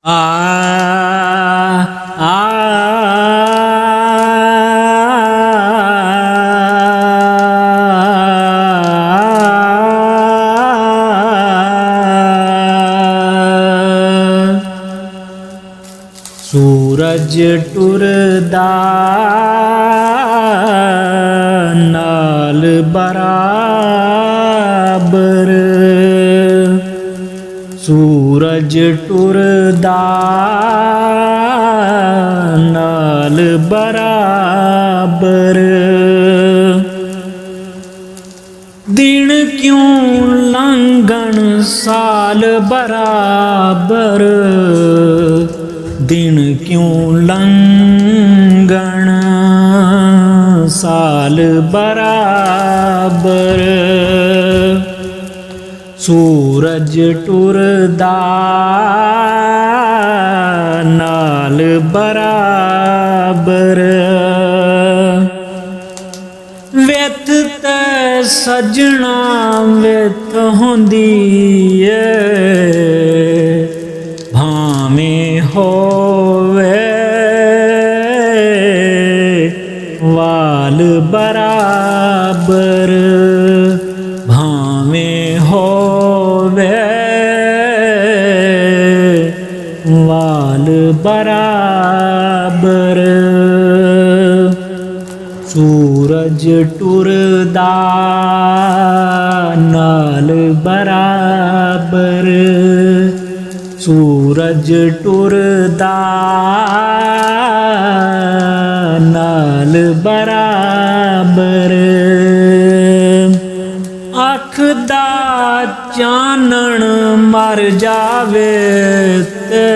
ਆ ਆ सूरज टुरदा नाल बराबर, सूरज टुरदा नाल बराबर। दिन क्यों लंघन साल बराबर, दिन क्यों लंघन साल बराबर। सूरज टुरदा नाल बराबर। वित ते सजना वित होंदी है, भावें होवे वाल बराबर, भावें होवे वाल बराबर। सूरज टुरदा नाल बराबर, सूरज टुरदा नाल बराबर। अख दा चानण मर जावे ते,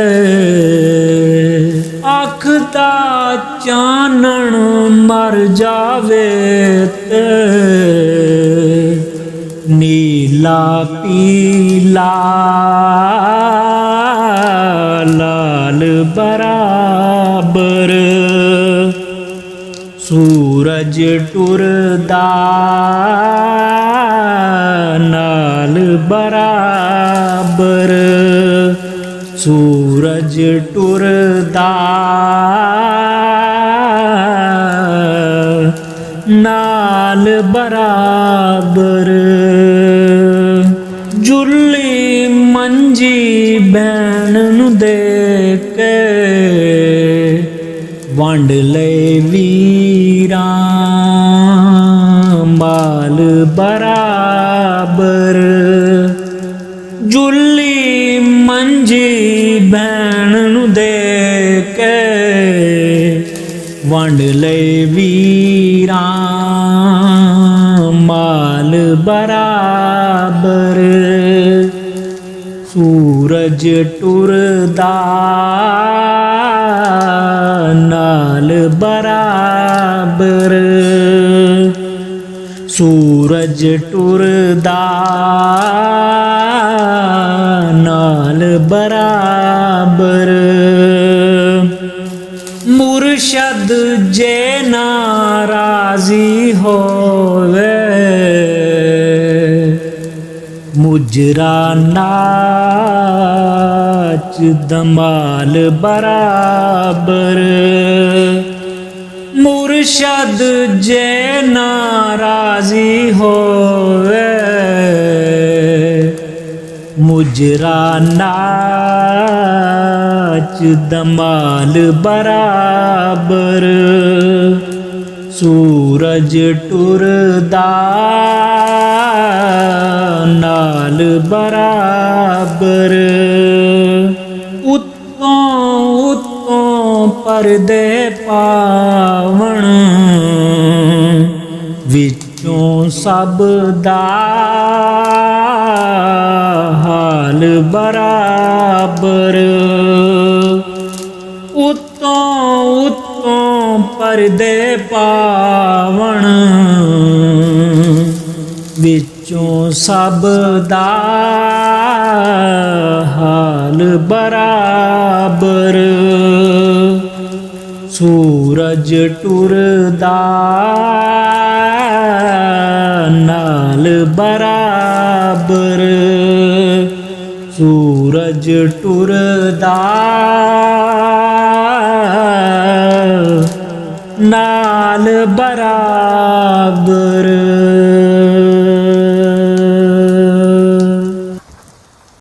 अख दा चानण मर जावे ते, नीला पीला लाल बराबर। सूरज टुरदा नाल बराबर, सूरज टुरदा नाल बराबर। जुल्ली मंजी बैन नू दे के, वंड ले वीरां माल बराबर। जुल्ली मंजी बैन नू दे के, वंड ले वीरां माल बराबर। सूरज टुरदा नाल बराबर, सूरज टुरदा नाल बराबर। मुर्शद जे नाराजी होवे, मुजरा नाच दमाल बराबर। मुर्शद जे नाराजी होवे, मुजरा नाच दमाल बराबर। सूरज टुरदा नाल बराबर। उत्तों उत्तों परदे पावण, विचों सब दा हाल बराबर। उत्तों उत्तों परदे पावण, विचों सब दा हाल बराबर। सूरज टुरदा नाल बराबर, सूरज ਸੂਰਜ ਟੁਰਦਾ ਨਾਲ ਬਰਾਬਰ।